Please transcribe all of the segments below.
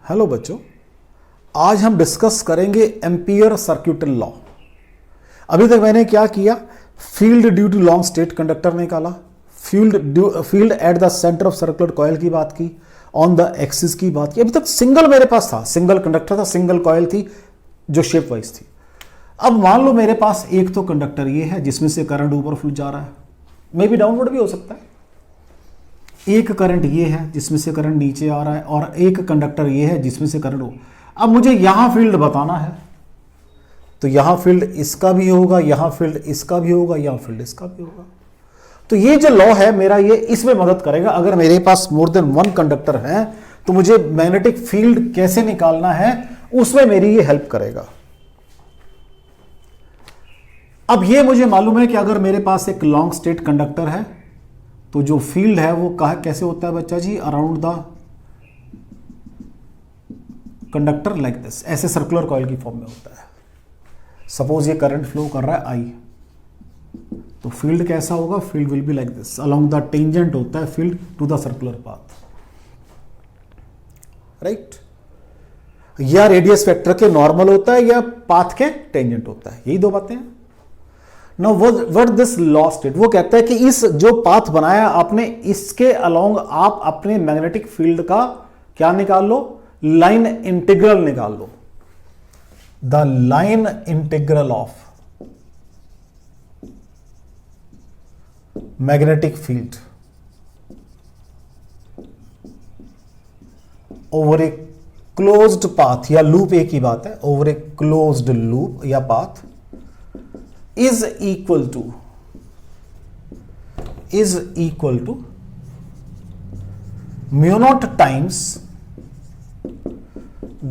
Hello बच्चों, आज हम डिस्कस करेंगे एम्पियर सर्क्यूटल लॉ। अभी तक मैंने क्या किया, field due to long straight conductor निकाला, field at the centre of circular coil की बात की, ऑन द एक्सिस की बात की। अभी तक सिंगल मेरे पास था, सिंगल कंडक्टर था, सिंगल कॉइल थी जो शेप वाइज थी। अब मान लो मेरे पास एक तो कंडक्टर ये है जिसमें से करंट ऊपर फ्लो जा रहा है, मे बी डाउनवर्ड भी हो सकता है। एक करंट ये है जिसमें से करंट नीचे आ रहा है और एक कंडक्टर ये है जिसमें से करंट हो। अब मुझे यहां फील्ड बताना है, तो यहां फील्ड इसका भी होगा, यहां फील्ड इसका भी होगा, यहां फील्ड इसका भी होगा। तो ये जो लॉ है मेरा, ये इसमें मदद करेगा। अगर मेरे पास मोर देन वन कंडक्टर है तो मुझे मैग्नेटिक फील्ड कैसे निकालना है उसमें मेरी ये हेल्प करेगा। अब ये मुझे मालूम है कि अगर मेरे पास एक लॉन्ग स्टेट कंडक्टर है तो जो फील्ड है वो कैसे होता है बच्चा जी, around the conductor like this, ऐसे सर्कुलर कॉइल की फॉर्म में होता है। सपोज ये करंट फ्लो कर रहा है आई, तो फील्ड कैसा होगा, field will be like this, along the tangent होता है field to the circular path, right. या रेडियस वेक्टर के नॉर्मल होता है या पाथ के टेंजेंट होता है, यही दो बातें हैं। Now what this law state, वो कहता है कि इस जो पाथ बनाया आपने, इसके अलोंग आप अपने मैग्नेटिक फील्ड का क्या निकाल लो, लाइन इंटीग्रल निकाल लो। The line integral of magnetic field over a closed path या लूप, एक ही बात है, ओवर ए क्लोज्ड लूप या path is equal to mu naught times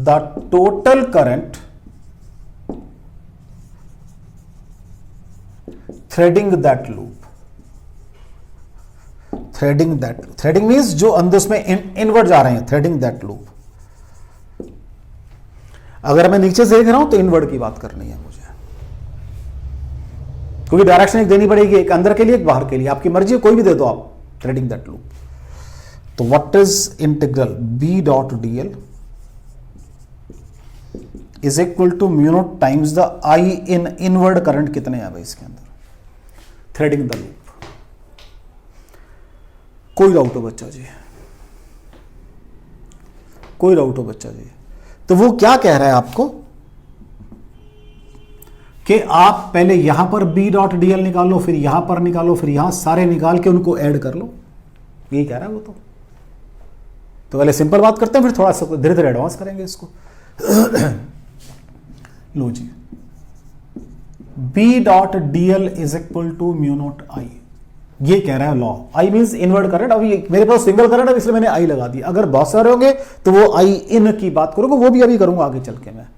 the total current threading that loop. Threading means जो अंदर उसमें इनवर्ट जा रहे हैं, threading that loop। अगर मैं नीचे से देख रहा हूं तो इनवर्ट की बात करनी है मुझे, क्योंकि डायरेक्शन एक देनी पड़ेगी, एक अंदर के लिए एक बाहर के लिए, आपकी मर्जी है, कोई भी दे दो आप, थ्रेडिंग दैट लूप। तो what is integral B dot D L is equal to mu naught times the I in inward current कितने हैं भाई इसके अंदर, थ्रेडिंग द लूप। कोई डाउट हो बच्चा जी, कोई डाउट हो बच्चा जी? तो वो क्या कह रहा है आपको कि आप पहले यहां पर बी डॉट डी एल निकालो, फिर यहां पर निकालो, फिर यहां सारे निकाल के उनको ऐड कर लो, यही कह रहा है वो। तो पहले सिंपल बात करते हैं, फिर थोड़ा सा धीरे धीरे एडवांस करेंगे इसको। लो जी, B dot D L is equal to mu naught I, ये कह रहा है law. I means invert current, अभी मेरे पास सिंगल करंट है इसलिए मैंने आई लगा दी। अगर बहुत सारे होंगे तो वो आई इन की बात करोगे, वो भी अभी करूंगा आगे चल के।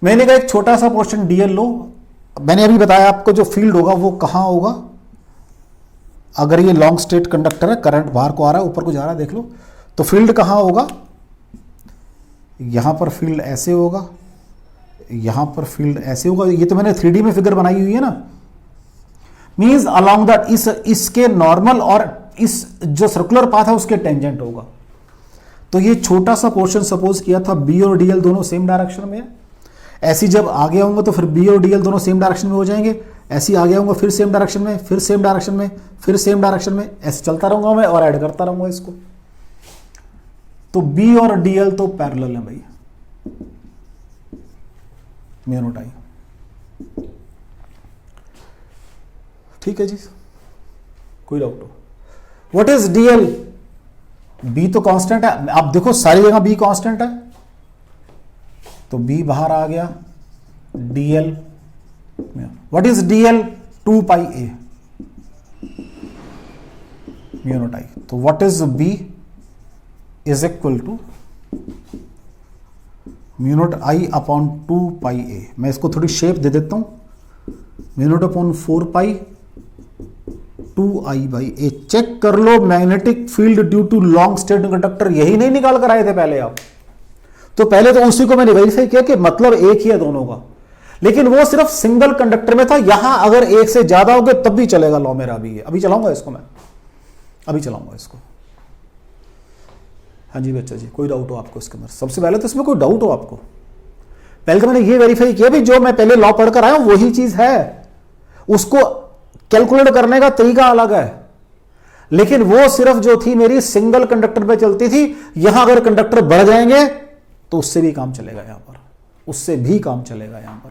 मैंने कहा एक छोटा सा पोर्शन डीएल लो। मैंने अभी बताया आपको जो फील्ड होगा वो कहां होगा, अगर ये लॉन्ग स्टेट कंडक्टर है, करंट बाहर को आ रहा है ऊपर को जा रहा है, देख लो, तो फील्ड कहां होगा, यहां पर फील्ड ऐसे होगा, यहां पर फील्ड ऐसे होगा। ये तो मैंने 3D में फिगर बनाई हुई है ना, मींस अलोंग दैट, इसके नॉर्मल और इस जो सर्कुलर पाथ है उसके टेंजेंट होगा। तो ये छोटा सा पोर्शन सपोज किया था, बी और डीएल दोनों सेम डायरेक्शन में है। ऐसी जब आगे होंगे तो फिर बी और डीएल दोनों सेम डायरेक्शन में हो जाएंगे, ऐसी आगे होंगे फिर सेम डायरेक्शन में, फिर सेम डायरेक्शन में, फिर सेम डायरेक्शन में, ऐसे चलता रहूंगा मैं और ऐड करता रहूंगा इसको। तो बी और डीएल तो पैरेलल है भाई, म्यू नॉट आई। ठीक है जी, कोई डाउट हो? What is DL? बी तो कांस्टेंट है, आप देखो सारी जगह बी कांस्टेंट है, तो बी बाहर आ गया, DL. What is DL? 2 pi A mu naught I. तो what is B is equal to mu naught I upon 2 pi A. मैं इसको थोड़ी शेप दे देता हूं, mu naught upon 4 pi 2 I by A. Check कर लो, magnetic field due to long straight conductor, यही नहीं निकाल कर आए थे पहले आप? तो पहले तो उसी को मैंने वेरीफाई किया कि मतलब एक ही है दोनों का, लेकिन वो सिर्फ सिंगल कंडक्टर में था। यहां अगर एक से ज्यादा हो गए तब भी चलेगा लॉ मेरा। अभी चलाऊंगा इसको, मैं अभी चलाऊंगा इसको। हाँ जी बच्चा जी, कोई डाउट हो आपको इसके अंदर? सबसे पहले तो इसमें कोई डाउट हो आपको? पहले तो मैंने ये वेरीफाई किया भी जो मैं पहले लॉ पढ़कर आया हूं वही चीज है, उसको कैलकुलेट करने का तरीका अलग है, लेकिन वो सिर्फ जो थी मेरी सिंगल कंडक्टर पे चलती थी। यहां अगर कंडक्टर बढ़ जाएंगे तो उससे भी काम चलेगा, यहां पर उससे भी काम चलेगा। यहां पर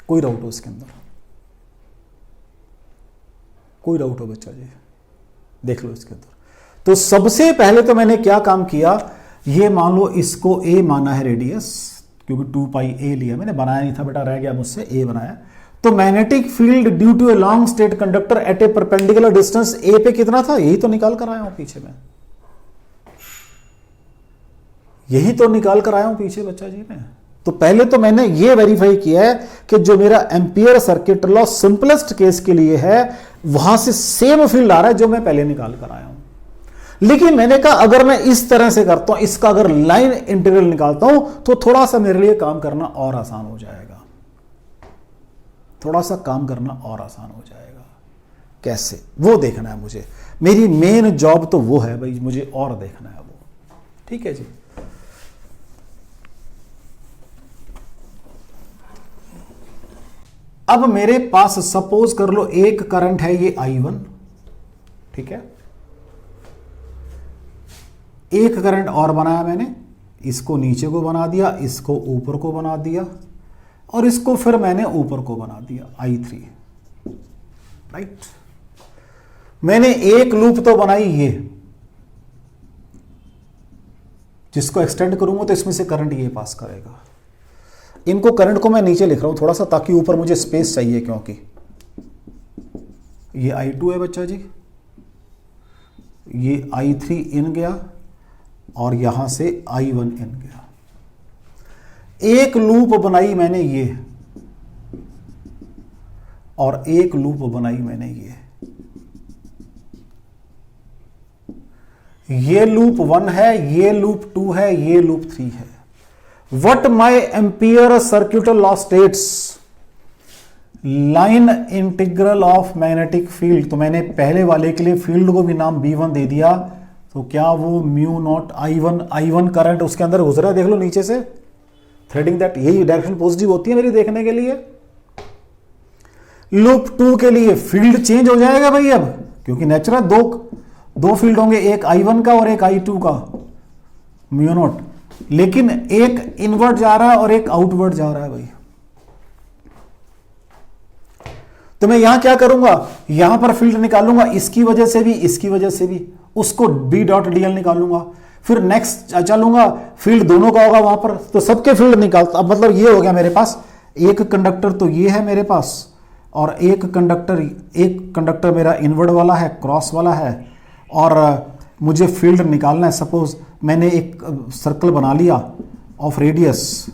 कोई डाउट हो इसके अंदर? कोई डाउट हो बच्चा जी? देख लो इसके अंदर। तो सबसे पहले तो मैंने क्या काम किया, ये मान लो इसको ए माना है रेडियस, क्योंकि 2 पाई ए लिया मैंने, बनाया नहीं था बेटा, रह गया मुझसे, ए बनाया। तो magnetic field due to a long straight conductor at a perpendicular distance A पे कितना था, यही तो निकाल कर आया हूं पीछे में, यही तो निकाल कर आया हूं पीछे बच्चा जी में। तो पहले तो मैंने ये वेरीफाई किया है कि जो मेरा ampere circuit law simplest case के लिए है वहां से सेम फील्ड आ रहा है जो मैं पहले निकाल कर आया हूं। लेकिन मैंने कहा अगर मैं इस तरह से करता हूं, इसका अगर लाइन इंटीग्रल निकालता हूं तो थोड़ा सा मेरे लिए काम करना और आसान हो जाएगा, थोड़ा सा काम करना और आसान हो जाएगा। कैसे, वो देखना है मुझे, मेरी मेन जॉब तो वो है भाई, मुझे और देखना है वो। ठीक है जी। अब मेरे पास सपोज कर लो एक करंट है ये I1, ठीक है, एक करंट और बनाया मैंने, इसको नीचे को बना दिया, इसको ऊपर को बना दिया, और इसको फिर मैंने ऊपर को बना दिया I3, राइट। मैंने एक लूप तो बनाई ये, जिसको एक्सटेंड करूंगा तो इसमें से करंट ये पास करेगा। इनको करंट को मैं नीचे लिख रहा हूं थोड़ा सा, ताकि ऊपर मुझे स्पेस चाहिए, क्योंकि ये I2 है बच्चा जी, ये I3 इन गया और यहां से I1 इन गया। एक लूप बनाई मैंने ये, और एक लूप बनाई मैंने ये लूप 1 है, ये लूप 2 है, ये लूप 3 है। What my ampere circuit law states, line integral of magnetic field. तो मैंने पहले वाले के लिए फील्ड को भी नाम B1 दे दिया, तो क्या वो म्यू नॉट I1 करंट उसके अंदर गुजरा है, देख लो नीचे से, थ्रेडिंग दैट, यही डायरेक्शन पॉजिटिव होती है मेरी देखने के लिए। लूप 2 के लिए फील्ड चेंज हो जाएगा भाई अब, क्योंकि नेचुरल दो फील्ड होंगे, एक I1 का और एक I2 का, म्यू नॉट, लेकिन एक इनवर्ट जा रहा है और एक आउटवर्ट जा रहा है भाई। तो मैं यहां क्या करूंगा, यहां पर फील्ड निकालूंगा, इसकी वजह से भी, इसकी वजह से भी, उसको B.dl निकालूंगा, फिर नेक्स्ट चलूंगा, फील्ड दोनों का होगा वहां पर, तो सबके फील्ड निकालता। अब मतलब ये हो गया मेरे पास एक कंडक्टर, तो ये है मेरे पास, और एक कंडक्टर मेरा इनवर्ड वाला है, क्रॉस वाला है, और मुझे फील्ड निकालना है। सपोज मैंने एक सर्कल बना लिया ऑफ रेडियस,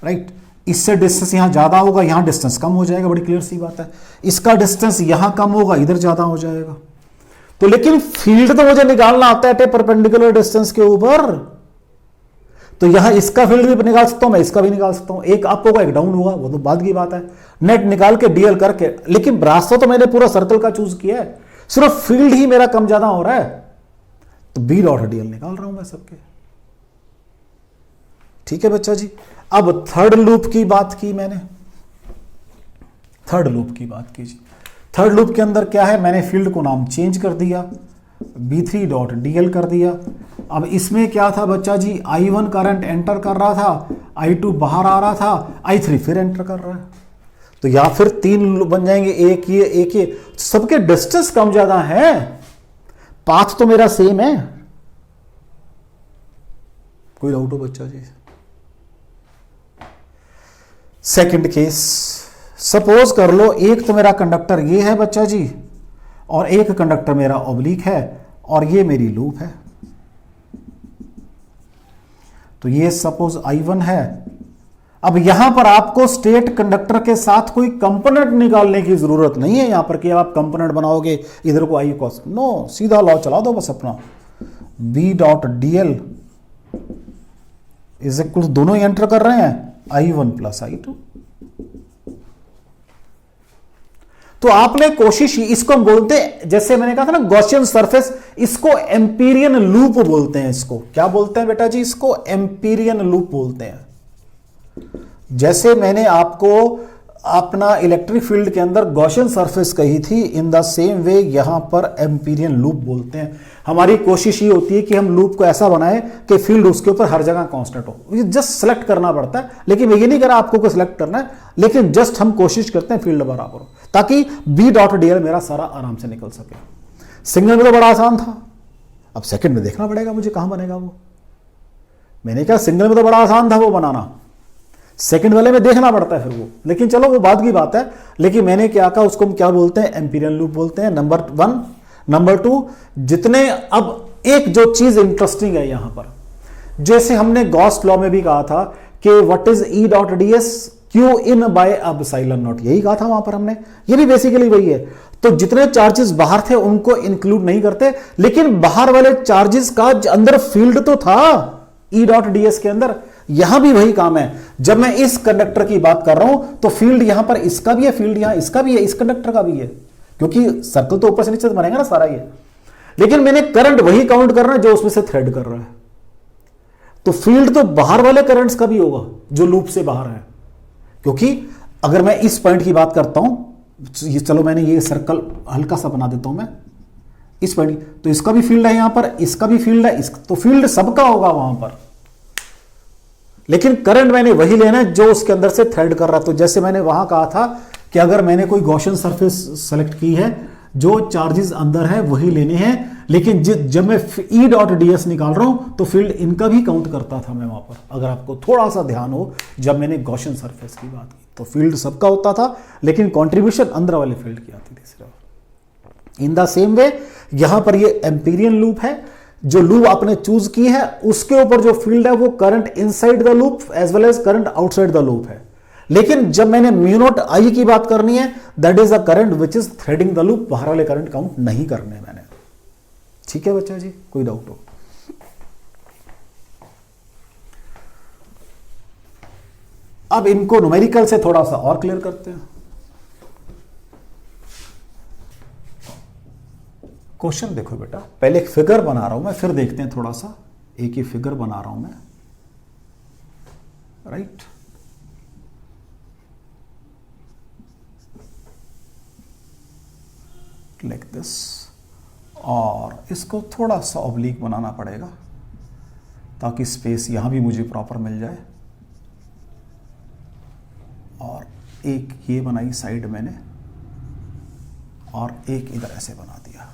राइट, इससे डिस्टेंस यहां ज्यादा होगा, यहां डिस्टेंस कम हो जाएगा, बड़ी क्लियर सी बात है। इसका डिस्टेंस यहां कम होगा, इधर ज्यादा हो जाएगा। तो लेकिन फील्ड तो मुझे निकालना आता है परपेंडिकुलर डिस्टेंस के ऊपर, तो यहां इसका फील्ड भी निकाल सकता हूं मैं, इसका भी निकाल सकता हूं, एक अप होगा एक डाउन होगा, वो तो बाद की बात है, नेट निकाल के डीएल करके। लेकिन रास्ता तो मैंने पूरा सर्कल का चूज किया है, सिर्फ फील्ड ही मेरा कम ज्यादा हो रहा है, तो B.dl निकाल रहा हूं मैं सबके। ठीक है बच्चा जी। अब थर्ड लूप की बात की मैंने, थर्ड लूप की बात की जी। थर्ड लूप के अंदर क्या है, मैंने फील्ड को नाम चेंज कर दिया, B3.dl कर दिया। अब इसमें क्या था बच्चा जी, I1 करंट एंटर कर रहा था, I2 बाहर आ रहा था, I3 फिर एंटर कर रहा है, तो या फिर 3 लूप बन जाएंगे, एक ये, सबके डिस्टेंस कम ज्यादा है, पाथ तो मेरा सेम है। कोई डाउट हो बच्चा जी? सेकंड केस, सपोज कर लो एक तो मेरा कंडक्टर ये है बच्चा जी, और एक कंडक्टर मेरा ऑब्लिक है, और ये मेरी लूप है। तो ये सपोज I1 है। अब यहां पर आपको स्टेट कंडक्टर के साथ कोई कंपोनेंट निकालने की जरूरत नहीं है यहां पर कि आप कंपोनेंट बनाओगे इधर को I cos, नो, सीधा लॉ चला दो बस अपना, B.dl इज इक्वल, दोनों ही एंटर कर रहे हैं I1 प्लस I2। तो आपने कोशिश, इसको हम बोलते हैं, जैसे मैंने कहा था ना गॉसियन सरफेस, इसको एम्पीरियन लूप बोलते हैं। इसको क्या बोलते हैं बेटा जी? इसको एम्पीरियन लूप बोलते हैं। जैसे मैंने आपको अपना इलेक्ट्रिक फील्ड के अंदर गॉसियन सरफेस कही थी, इन द सेम वे यहां पर एम्पीरियन लूप बोलते हैं। हमारी कोशिश ये होती है कि हम लूप को ऐसा बनाएं कि फील्ड उसके ऊपर हर जगह कांस्टेंट हो। ये जस्ट सेलेक्ट करना पड़ता है, लेकिन मैं ये नहीं करा आपको को सिलेक्ट करना है, लेकिन जस्ट हम कोशिश करते हैं फील्ड बराबर हो, ताकि बी डॉट डीएल मेरा सारा आराम से निकल सके। सिंगल में तो बड़ा आसान था, अब सेकंड में देखना पड़ेगा मुझे कहां बनेगा वो। मैंने कहा सिंगल में तो बड़ा आसान था वो बनाना, सेकंड वाले में देखना पड़ता है फिर वो, लेकिन चलो वो बाद की बात है। लेकिन मैंने क्या कहा, उसको हम क्या बोलते हैं? एम्पीरियन लूप बोलते हैं, नंबर 1। नंबर 2, जितने, अब एक जो चीज इंटरेस्टिंग है यहां पर, जैसे हमने गॉस लॉ में भी कहा था कि what is E dot D S, Q in by epsilon not, यही कहा था वहां पर हमने, ये भी बेसिकली वही है। तो जितने चार्जेस बाहर थे उनको इंक्लूड नहीं करते, लेकिन बाहर वाले चार्जेस का अंदर फील्ड तो था ई डॉट डी एस के अंदर, यहां भी वही काम है। जब मैं इस कंडक्टर की बात कर रहा हूं तो फील्ड यहां पर इसका भी है, फील्ड यहां इसका भी है, इस कंडक्टर का भी है, क्योंकि सर्कल तो ऊपर से नीचे बनेगा ना सारा ये। लेकिन मैंने करंट वही काउंट करना है जो उसमें से थ्रेड कर रहा है, तो फील्ड तो बाहर वाले करंट्स का भी होगा जो लूप से बाहर है। क्योंकि अगर मैं इस पॉइंट की बात करता हूं, चलो मैंने ये सर्कल हल्का सा बना देता हूं मैं, इस पॉइंट, तो इसका भी फील्ड है यहां पर, इसका भी फील्ड है, तो फील्ड सबका होगा वहां पर, लेकिन करंट मैंने वही लेना है जो उसके अंदर से थ्रेड कर रहा। तो जैसे मैंने वहां कहा था कि अगर मैंने कोई गॉसियन सरफेस सेलेक्ट की है, जो चार्जेस अंदर है वही लेने हैं, लेकिन जब मैं ई डॉट डीएस निकाल रहा हूं तो फील्ड इनका भी काउंट करता था मैं वहां पर। अगर आपको थोड़ा सा ध्यान हो, जब मैंने गॉसियन सरफेस की बात की तो फील्ड सबका होता था, लेकिन कॉन्ट्रीब्यूशन अंदर वाले फील्ड की आती थी सिर्फ। इन द सेम वे यहां पर ये एम्पीरियन लूप है, जो लूप आपने चूज की है उसके ऊपर जो फील्ड है वो current inside the loop as well as current outside the loop है। लेकिन जब मैंने म्यू नॉट आई की बात करनी है, that is the current which is threading the loop, बाहर वाले करंट काउंट नहीं करने मैंने। ठीक है बच्चा जी, कोई डाउट हो? अब इनको न्यूमेरिकल से थोड़ा सा और क्लियर करते हैं। क्वेश्चन देखो बेटा, पहले एक फिगर बना रहा हूं मैं, फिर देखते हैं थोड़ा सा। एक ही फिगर बना रहा हूं मैं, राइट। लाइक दिस, और इसको थोड़ा सा ऑब्लिक बनाना पड़ेगा ताकि स्पेस यहां भी मुझे प्रॉपर मिल जाए। और एक ये बनाई साइड मैंने, और एक इधर ऐसे बना दिया।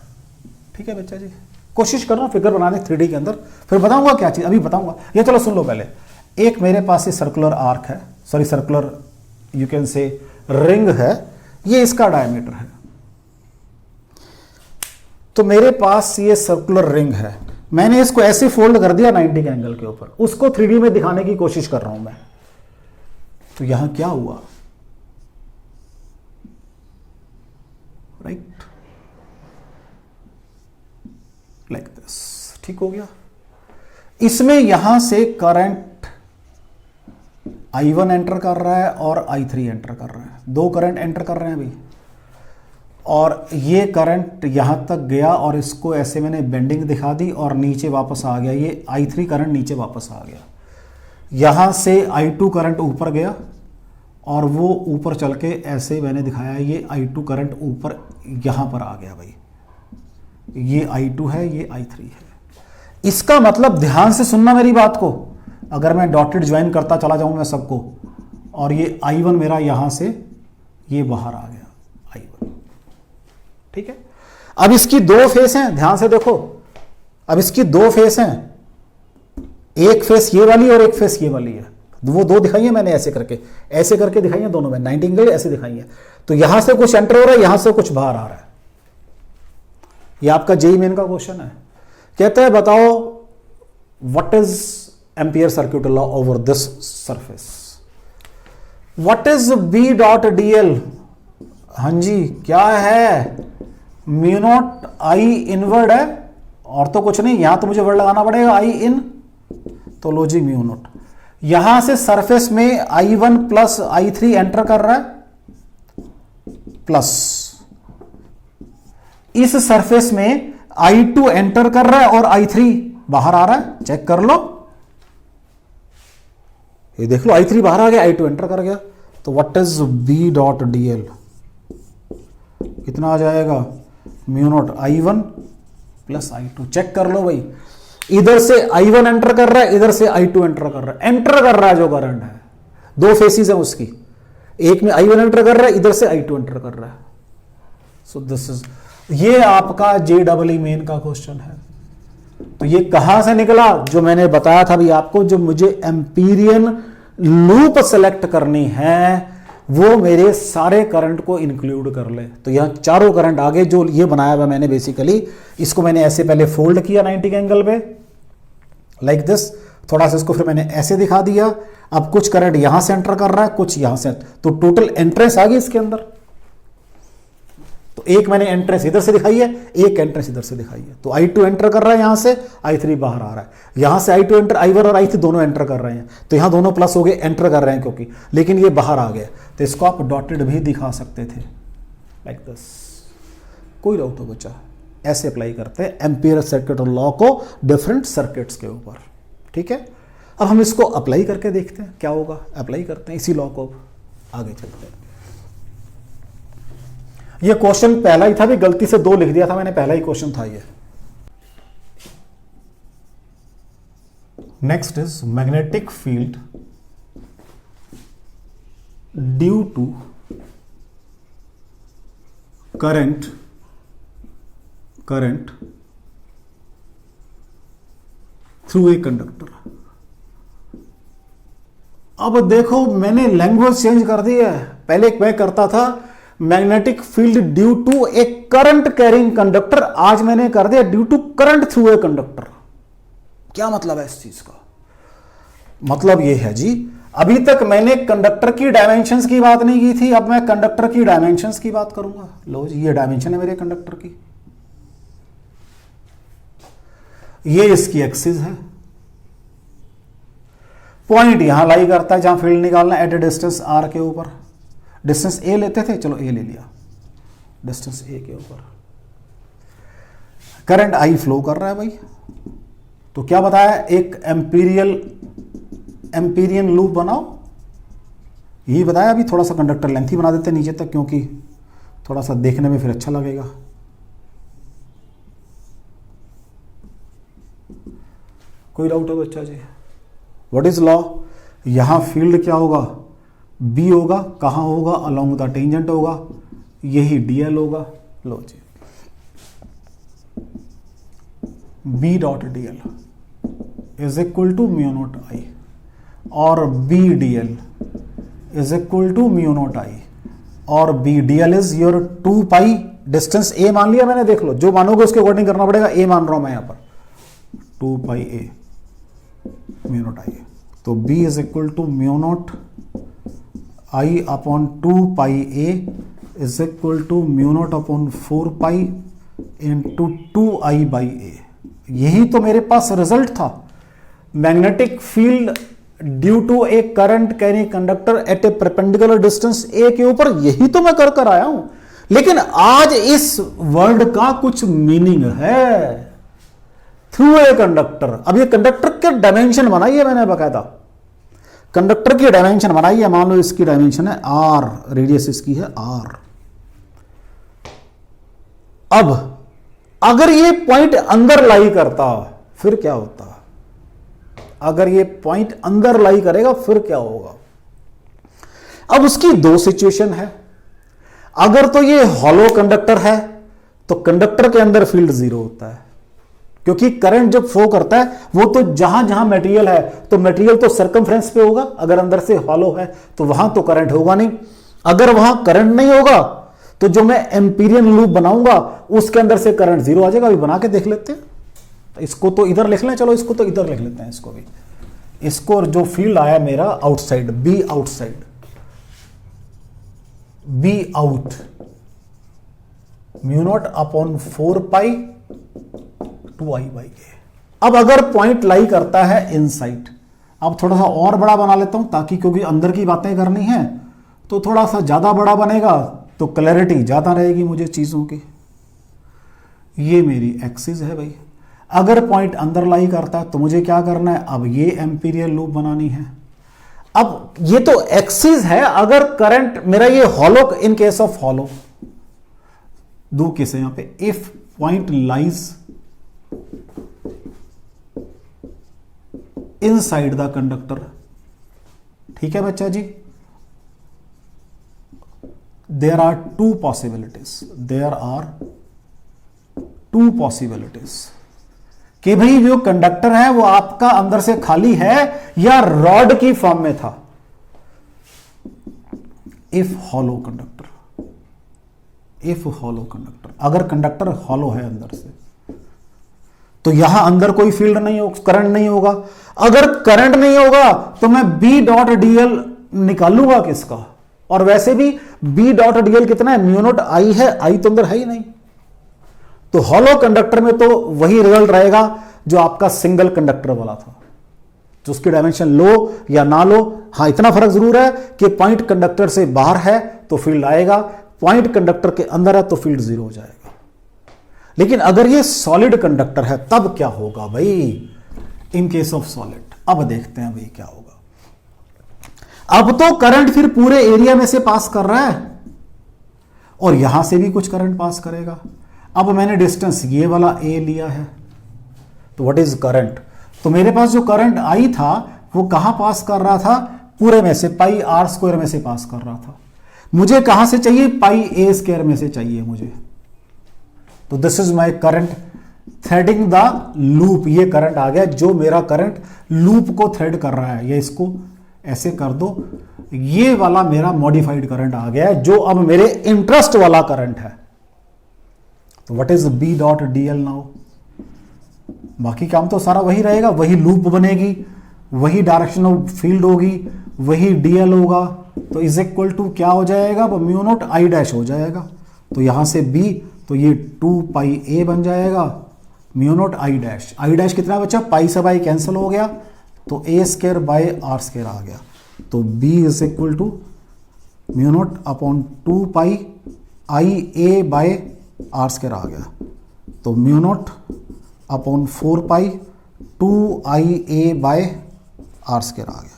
ठीक है बच्चा जी, कोशिश करना फिगर बनाने 3D के अंदर, फिर बताऊंगा क्या चीज, अभी बताऊंगा। ये चलो सुन लो पहले। एक मेरे पास ये सर्कुलर आर्क है, sorry circular you can say ring है, ये इसका डायमीटर है। तो मेरे पास ये सर्कुलर रिंग है, मैंने इसको ऐसे फोल्ड कर दिया 90 के एंगल के ऊपर, उसको 3D में दिखाने की कोशिश कर रहा हूं मैं। तो यहां क्या हुआ, राइट, लाइक दिस, ठीक हो गया। इसमें यहां से करंट I1 एंटर कर रहा है और I3 एंटर कर रहा है, दो करंट एंटर कर रहे हैं अभी। और ये करंट यहां तक गया और इसको ऐसे मैंने बेंडिंग दिखा दी और नीचे वापस आ गया, ये I3 करंट नीचे वापस आ गया। यहां से I2 करंट ऊपर गया और वो ऊपर चल के ऐसे मैंने दिखाया, ये I2 करंट ऊपर यहां पर आ गया भाई, ये I2 है, ये I3 है। इसका मतलब ध्यान से सुनना मेरी बात को, अगर मैं डॉटेड ज्वाइन करता चला जाऊं मैं सबको, और ये I1 मेरा यहां से ये बाहर आ गया I1, ठीक है। अब इसकी दो फेस हैं, ध्यान से देखो, अब इसकी दो फेस हैं, एक फेस ये वाली और एक फेस ये वाली है। वो दो दिखाई है मैंने ऐसे करके दिखाई है दोनों में, 90 एंगल ऐसे दिखाई है। तो यहां से कुछ एंटर हो रहा है, यहां से कुछ बाहर आ रहा है। ये आपका जेईई मेन का क्वेश्चन है। कहता है बताओ what is Ampere circuit law over this surface, what is B dot DL. हाँ जी, क्या है, म्यू नॉट आई इनवर्ड है और तो कुछ नहीं, यहां तो मुझे वर्ड लगाना पड़ेगा आई इन, तो लो जी म्यू नॉट। यहां से सरफेस में I1 प्लस I3 एंटर कर रहा है, प्लस इस सरफेस में I2 एंटर कर रहा है और I3 बाहर आ रहा है, चेक कर लो, ये देख लो I3 बाहर आ गया, I2 एंटर कर गया। तो what is B dot DL, कितना आ जाएगा, mu naught I1 plus I2। Check कर लो भाई, इधर से I1 एंटर कर रहा है, इधर से I2 एंटर कर रहा है, एंटर कर रहा है जो करंट है, दो फेसिस है उसकी, एक में I1 एंटर कर रहा है, इधर से I2 एंटर कर रहा है। सो दिस इज, ये आपका JEE मेन का क्वेश्चन है। तो ये कहां से निकला, जो मैंने बताया था भी आपको, जो मुझे एम्पीरियन लूप सेलेक्ट करनी है वो मेरे सारे करंट को इंक्लूड कर ले। तो यहां चारों करंट आगे जो ये बनाया हुआ मैंने, बेसिकली इसको मैंने ऐसे पहले फोल्ड किया 90 के एंगल पे लाइक दिस, थोड़ा सा इसको फिर मैंने ऐसे दिखा दिया। अब कुछ करंट यहां से एंटर कर रहा है, कुछ यहां से, तो टोटल एंट्रेंस आ गई इसके अंदर। तो एक मैंने एंट्रेंस इधर से दिखाई है, एक एंट्रेंस इधर से दिखाई है। तो I2 एंटर कर रहा है यहां से, I3 बाहर आ रहा है, यहां से I2 एंटर, I1 और I3 दोनों एंटर कर रहे हैं, तो यहां दोनों प्लस हो गए, एंटर कर रहे हैं क्योंकि, लेकिन ये बाहर आ गया। तो इसको आप डॉटेड भी दिखा सकते थे लाइक दिस, कोई डाउट तो बच्चा, ऐसे अप्लाई करते हैं एम्पियर सर्किट लॉ को डिफरेंट सर्किट्स के ऊपर। ठीक है, अब हम इसको अप्लाई करके देखते हैं क्या होगा। अप्लाई करते हैं इसी लॉ को, आगे चलते हैं। ये क्वेश्चन पहला ही था भी, गलती से 2 लिख दिया था मैंने, पहला ही क्वेश्चन था ये। Next is magnetic field due to current through a conductor. अब देखो मैंने लैंग्वेज चेंज कर दी है, पहले मैं करता था magnetic field due to a current carrying conductor, आज मैंने कर दिया due to current through a conductor. क्या मतलब है इस चीज का, मतलब ये है जी, अभी तक मैंने कंडक्टर की डायमेंशंस की बात नहीं की थी, अब मैं कंडक्टर की डायमेंशंस की बात करूंगा। लो जी, ये डायमेंशन है मेरे कंडक्टर की, ये इसकी एक्सिस है, पॉइंट यहां लाई करता है जहां फील्ड निकालना एट ए डिस्टेंस r के ऊपर। डिस्टेंस a लेते थे, चलो a ले लिया, डिस्टेंस a के ऊपर करंट I फ्लो कर रहा है भाई। तो क्या बताया, एक एम्पीरियन लूप बनाओ, यही बताया। अभी थोड़ा सा कंडक्टर लेंथ ही बना देते नीचे तक, क्योंकि थोड़ा सा देखने में फिर अच्छा लगेगा। कोई डाउट है बच्चा जी? व्हाट इज लॉ, यहां फील्ड क्या होगा, B होगा, कहां होगा, अलोंग द टेंजेंट होगा, यही DL होगा। लो जी, B dot DL is equal to mu naught I, और B DL is equal to mu naught I, और B DL is your 2 pi, distance A मान लिया मैंने, देख लो जो मानोगे उसके अकॉर्डिंग करना पड़ेगा, A मान रहा हूं मैं यहां पर, 2 pi A mu naught I। तो B is equal to mu naught I upon 2 pi A is equal to mu naught upon 4 pi into 2I by A। यही तो मेरे पास रिजल्ट था, magnetic field due to a current carrying conductor at a perpendicular distance A के ऊपर, यही तो मैं कर आया हूं। लेकिन आज इस वर्ड का कुछ मीनिंग है, थ्रू ए कंडक्टर। अब ये कंडक्टर के डायमेंशन बनाई है मैंने बकायदा, कंडक्टर की डायमेंशन बनाई है, मान लो इसकी डायमेंशन है R, रेडियस इसकी है R। अब अगर ये पॉइंट अंदर लाई करता फिर क्या होता, अगर ये पॉइंट अंदर लाई करेगा फिर क्या होगा। अब उसकी 2 सिचुएशन है, अगर तो ये हॉलो कंडक्टर है तो कंडक्टर के अंदर फील्ड 0 होता है, क्योंकि करंट जब फ्लो करता है वो तो जहां जहां मटेरियल है, तो मटेरियल तो सर्कमफ्रेंस पे होगा, अगर अंदर से हॉलो है तो वहां तो करंट होगा नहीं। अगर वहां करंट नहीं होगा तो जो मैं एम्पीरियन लूप बनाऊंगा उसके अंदर से करंट 0 आ जाएगा। अभी बना के देख लेते हैं, इसको तो इधर लिख लें, चलो इसको तो इधर लिख लेते हैं, इसको भी, इसको जो फील्ड आया मेरा outside, B outside, B out mu naught upon 4 pi 2I by A। अब अगर पॉइंट लाई करता है इनसाइड, अब थोड़ा सा और बड़ा बना लेता हूं ताकि, क्योंकि अंदर की बातें करनी है तो थोड़ा सा ज्यादा बड़ा बनेगा तो क्लैरिटी ज्यादा रहेगी मुझे चीजों की। ये मेरी एक्सिस है भाई। अगर पॉइंट अंदर लाई करता है तो मुझे क्या करना है, अब ये एम्पीरियल लूप बनानी है। अब ये तो एक्सिस है, अगर करंट मेरा ये hollow, in case of hollow दो केस है यहां पे, if point lies inside the conductor, ठीक है बच्चा जी, देयर आर टू पॉसिबिलिटीज कि भाई जो कंडक्टर है वो आपका अंदर से खाली है या रॉड की फॉर्म में था। इफ हॉलो कंडक्टर, अगर कंडक्टर हॉलो है अंदर से, तो यहां अंदर कोई फील्ड नहीं होगा, करंट नहीं होगा। अगर करंट नहीं होगा तो मैं B डॉट dl निकालूंगा किसका, और वैसे भी B डॉट dl कितना है, म्यू नॉट I है, I तो अंदर है ही नहीं। तो हॉलो कंडक्टर में तो वही रिजल्ट रहेगा जो आपका सिंगल कंडक्टर वाला था, जो उसकी डायमेंशन लो या ना लो। हां, इतना फर्क जरूर है कि पॉइंट कंडक्टर से बाहर है तो फील्ड आएगा, पॉइंट कंडक्टर के अंदर है तो फील्ड जीरो हो जाएगा। लेकिन अगर ये सॉलिड कंडक्टर है तब क्या होगा भाई, इन केस ऑफ सॉलिड। अब देखते हैं भाई क्या होगा। अब तो करंट फिर पूरे एरिया में से पास कर रहा है और यहां से भी कुछ करंट पास करेगा। अब मैंने डिस्टेंस ये वाला ए लिया है, तो व्हाट इज करंट, तो मेरे पास जो करंट आई था वो कहां पास कर रहा था, पूरे में से, पाई आर स्क्वायर में से पास कर रहा था। मुझे कहां से चाहिए, पाई ए स्क्वायर में से चाहिए मुझे। तो this is my current threading the loop, ये करंट आ गया जो मेरा करंट लूप को थ्रेड कर रहा है। ये इसको ऐसे कर दो, ये वाला मेरा मॉडिफाइड करंट आ गया है जो अब मेरे इंटरेस्ट वाला करंट है। तो what is B dot dl now, बाकी काम तो सारा वही रहेगा, वही लूप बनेगी, वही डायरेक्शन ऑफ फील्ड होगी, वही dl होगा। तो इज इक्वल टू क्या हो जाएगा, म्यू नॉट I डैश हो जाएगा। तो यहां से b, तो ये 2 पाई a बन जाएगा, म्यू नॉट I डैश कितना बचा, पाई से बाई कैंसिल हो गया, तो a square by R square आ गया। तो b is equal to mu naught upon 2 pi I A by R square आ गया। तो mu naught upon 4 pi 2 I A by R square आ गया।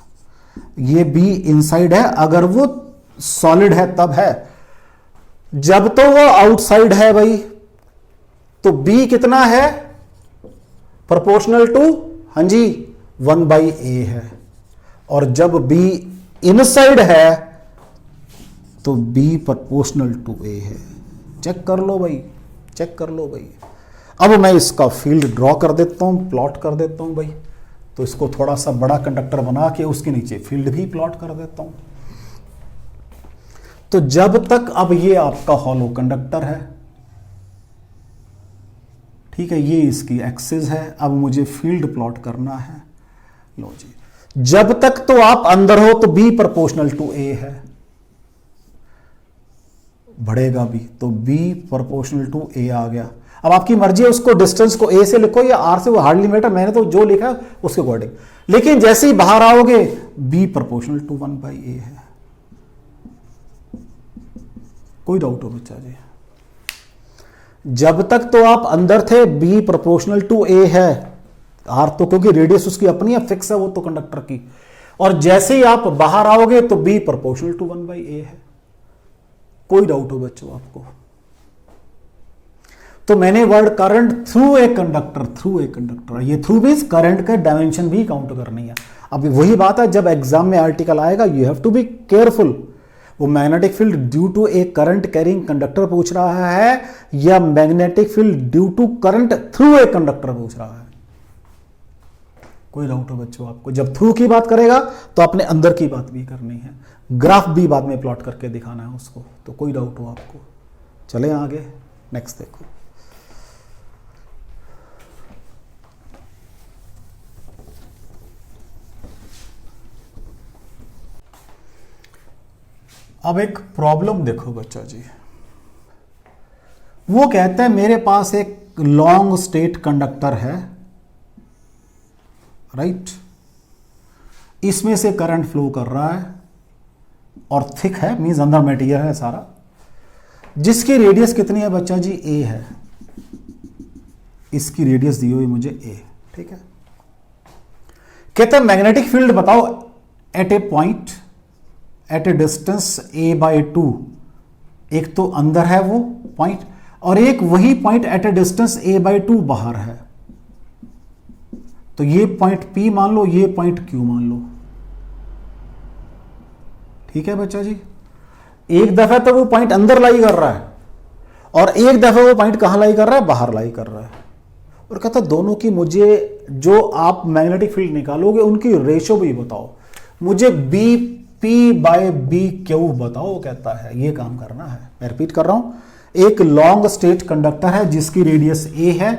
ये b इनसाइड है, अगर वो सॉलिड है तब है, जब तो वो आउटसाइड है भाई तो b कितना है, प्रोपोर्शनल टू, हाँ जी 1 बाई a है। और जब b इनसाइड है तो b प्रोपोर्शनल टू a है। चेक कर लो भाई, चेक कर लो भाई। अब मैं इसका फील्ड ड्रॉ कर देता हूं, प्लॉट कर देता हूं भाई। तो इसको थोड़ा सा बड़ा कंडक्टर बना के उसके नीचे फील्ड भी प्लॉट कर देता हूं। तो जब तक, अब ये आपका हॉलो कंडक्टर है, ठीक है, ये इसकी एक्सिस है। अब मुझे फील्ड प्लॉट करना है। लो जी, जब तक तो आप अंदर हो तो b प्रोपोर्शनल टू a है, बढ़ेगा भी, तो b प्रोपोर्शनल टू a आ गया। अब आपकी मर्जी है उसको डिस्टेंस को a से लिखो या r से, वो हार्डली मैटर, मैंने तो जो लिखा उसके अकॉर्डिंग। लेकिन जैसे ही बाहर आओगे b proportional to 1 by a है। कोई डाउट हो बच्चा जी? जब तक तो आप अंदर थे b प्रोपोर्शनल टू a है, r तो क्योंकि रेडियस उसकी अपनी है, फिक्स है वो तो कंडक्टर की। और जैसे ही आप बाहर आओगे तो b proportional to 1 by a है। कोई डाउट हो बच्चों आपको? तो मैंने word current through a conductor, ये थ्रू मींस करंट का डायमेंशन भी काउंट करनी है। अब वही बात है, जब एग्जाम में आर्टिकल आएगा you have to be careful. वो magnetic field due to a current carrying conductor पूछ रहा है या magnetic field due to current through a conductor पूछ रहा है। कोई डाउट हो बच्चों आपको? जब थ्रू की बात करेगा तो अपने अंदर की बात भी करनी है, ग्राफ भी बाद में प्लॉट करके दिखाना है उसको। तो कोई डाउट हो आपको? चले आगे, नेक्स्ट देखो। अब एक प्रॉब्लम देखो बच्चा जी, वो कहता है मेरे पास एक लॉन्ग स्टेट कंडक्टर है, राइट, इसमें से करंट फ्लो कर रहा है और थिक है, मींस अंदर मटेरियल है सारा, जिसकी रेडियस कितनी है बच्चा जी, a है। इसकी रेडियस दी हुई मुझे ए, ठीक है। कहते हैं मैग्नेटिक फील्ड बताओ at a point at a distance a by 2, एक तो अंदर है वो पॉइंट और एक वही point at a distance a by 2 बाहर है। तो ये पॉइंट P मान लो, ये पॉइंट Q मान लो, ठीक है बच्चा जी। एक दफा तो वो पॉइंट अंदर लाई कर रहा है और एक दफा वो पॉइंट कहां लाई कर रहा है, बाहर लाई कर रहा है। और कहता दोनों की मुझे जो आप मैग्नेटिक फील्ड निकालोगे उनकी रेशो भी बताओ, मुझे B P by B Q बताओ। कहता है ये काम करना है। मैं रिपीट कर रहा हूं, एक लॉन्ग स्टेट कंडक्टर है जिसकी रेडियस ए है,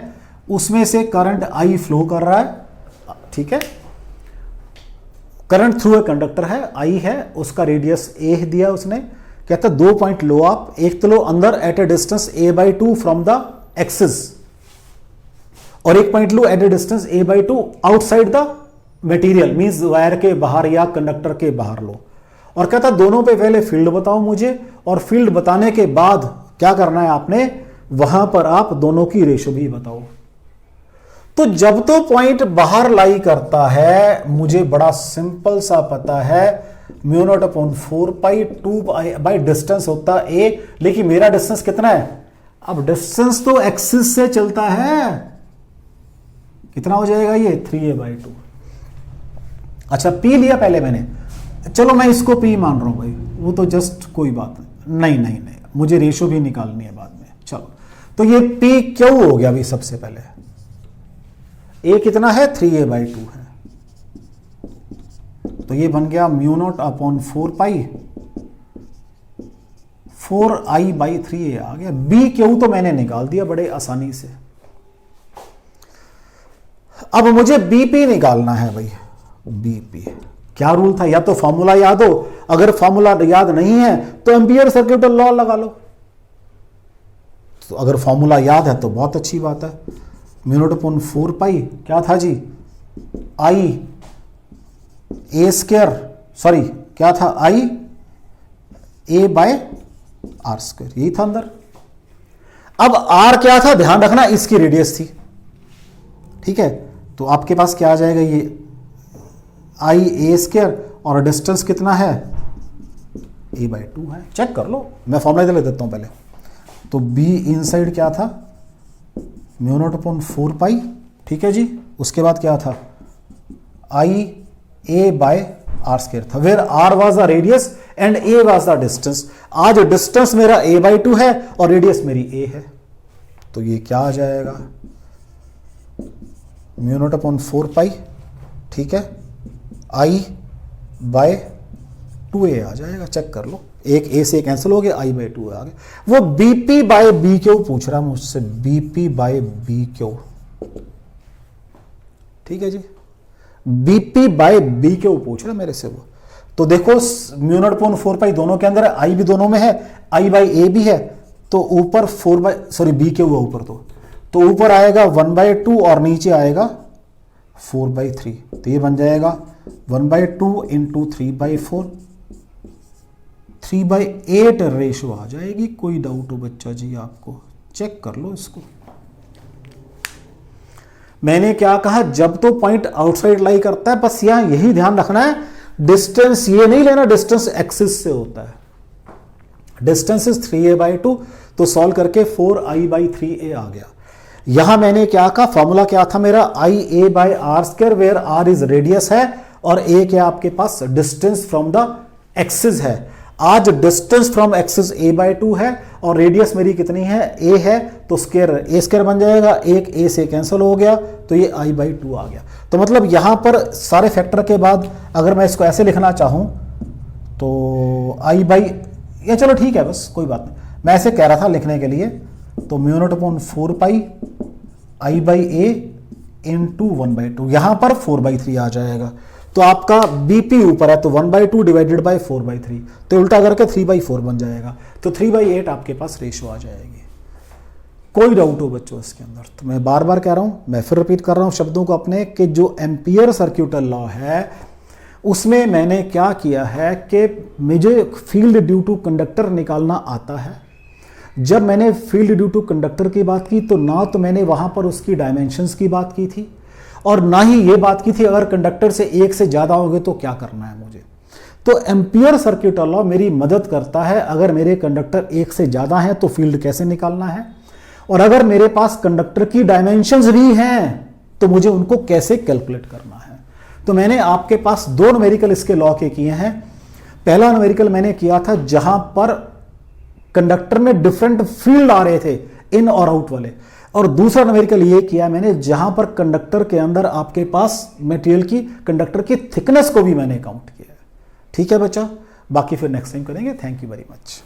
उसमें से करंट आई फ्लो कर रहा है, ठीक है। करंट थ्रू ए कंडक्टर है, आई है, उसका रेडियस ए दिया उसने। कहता है 2 पॉइंट लो आप, एक तो लो अंदर at a distance a by 2 from the axis और एक पॉइंट लो at a distance a by 2 outside the material, means wire के बाहर या कंडक्टर के बाहर लो। और कहता दोनों पे पहले फील्ड बताओ मुझे, और फील्ड बताने के बाद क्या करना है आपने, वहां पर आप दोनों की रेशो भी बताओ। तो जब तो पॉइंट बाहर लाई करता है, मुझे बड़ा सिंपल सा पता है, mu naught upon 4 pi 2 by distance होता है a, लेकिन मेरा डिस्टेंस कितना है, अब डिस्टेंस तो एक्सिस से चलता है, कितना हो जाएगा ये 3a बाई 2। अच्छा p लिया पहले मैंने, चलो मैं इसको p मान रहा हूं भाई, वो तो जस्ट कोई बात नहीं, नहीं मुझे रेशो भी निकालनी है बाद में। चलो तो ये p क्यों हो गया अभी, सबसे पहले a कितना है 3a बाई 2 है, तो ये बन गया mu naught upon 4 pi 4i by 3a आ गया। b क्यू तो मैंने निकाल दिया बड़े आसानी से। अब मुझे bp निकालना है भाई, bp क्या रूल था, या तो फॉर्मूला याद हो, अगर फॉर्मूला याद नहीं है तो एम्पियर सर्किटल लॉ लगा लो। तो अगर फॉर्मूला याद है तो बहुत अच्छी बात है, म्यू नॉट अपॉन 4 पाई क्या था जी, आई ए स्क्वायर, सॉरी क्या था, I A by R square, यही था अंदर। अब आर क्या था, ध्यान रखना इसकी रेडियस थी, ठीक है। तो आपके पास क्या आ जाएगा, ये आई ए स्क्वायर और डिस्टेंस कितना है ए बाई 2 है, चेक कर लो, मैं फॉर्मूला ले देता हूं पहले। तो बी इनसाइड क्या था, म्यू नॉट अपॉन 4 पाई, ठीक है जी। उसके बाद क्या था, I A by R square था, where R was the radius and A was the distance. आज डिस्टेंस मेरा ए बाई 2 है और रेडियस मेरी ए है, तो ये क्या आ जाएगा, म्यू नॉट अपॉन 4 पाई, ठीक है, आई बाय 2a आ जाएगा, चेक कर लो, एक a से कैंसिल हो गया, आई बाई 2 आ गया। वो bp बाय बी क्यू पूछ रहा है मुझसे, bp बाय बी क्यू, ठीक है जी, bp बाय बी क्यू पूछ रहा है मेरे से वो। तो देखो म्यू नॉट अपॉन 4 पाई दोनों के अंदर है, आई भी दोनों में है, आई बाई ए भी है, तो ऊपर 4 बाई सॉरी बी क्यू है ऊपर, तो ऊपर आएगा 1 बाई 2 और नीचे आएगा 4 बाई 3, तो ये बन जाएगा 1 by 2 into 3 by 4, 3 by 8 ratio आ जाएगी। कोई डाउट हो बच्चा जी आपको, चेक कर लो इसको। मैंने क्या कहा, जब तो पॉइंट आउटसाइड लाई करता है, बस यहां यही ध्यान रखना है, डिस्टेंस ये नहीं लेना डिस्टेंस एक्सिस से होता है, डिस्टेंस इज 3a बाई 2, तो सॉल्व करके 4i बाई 3a आ गया। यहां मैंने क्या कहा, फॉर्मूला क्या था मेरा, I A by R square, where R is radius है और ए क्या आपके पास डिस्टेंस फ्रॉम द एक्सिस है। आज distance from axis a by 2 है और रेडियस मेरी कितनी है, a है, तो स्क्वायर a स्क्वायर बन जाएगा, एक a से कैंसिल हो गया, तो ये i बाई 2 आ गया। तो मतलब यहां पर सारे फैक्टर के बाद अगर मैं इसको ऐसे लिखना चाहूं तो i बाई, या चलो ठीक है बस कोई बात नहीं, मैं ऐसे कह रहा था लिखने के लिए, तो mu naught upon 4 pi I by A into 1 by 2, यहां पर 4 बाई 3 आ जाएगा। तो आपका बीपी ऊपर है, तो 1 बाई 2 डिवाइडेड बाई 4 बाई 3, तो उल्टा करके 3 बाई 4 बन जाएगा, तो 3 बाई 8 आपके पास रेशो आ जाएगी। कोई डाउट हो बच्चों इसके अंदर, तो मैं बार बार कह रहा हूं, मैं फिर रिपीट कर रहा हूं शब्दों को अपने, कि जो एम्पियर सर्क्यूटल लॉ है उसमें मैंने क्या किया है कि मुझे फील्ड ड्यू टू कंडक्टर निकालना आता है, जब मैंने फील्ड ड्यू टू कंडक्टर की बात की तो ना तो मैंने वहां पर उसकी डायमेंशंस की बात की थी और ना ही ये बात की थी अगर कंडक्टर से एक से ज्यादा होंगे तो क्या करना है मुझे। तो एम्पियर सर्क्यूटल लॉ मेरी मदद करता है, अगर मेरे कंडक्टर एक से ज्यादा हैं तो फील्ड कैसे निकालना है, और अगर मेरे पास कंडक्टर की डायमेंशंस भी हैं तो मुझे उनको कैसे कैलकुलेट करना है। तो मैंने आपके पास दो न्यूमेरिकल इसके लॉ के किए हैं। पहला न्यूमेरिकल मैंने किया था जहां पर कंडक्टर में डिफरेंट फील्ड आ रहे थे, इन और आउट वाले, और दूसरा न्यूमेरिकल ये किया मैंने जहां पर कंडक्टर के अंदर आपके पास मटेरियल की, कंडक्टर की थिकनेस को भी मैंने काउंट किया है। ठीक है बच्चा, बाकी फिर नेक्स्ट टाइम करेंगे। Thank you very much.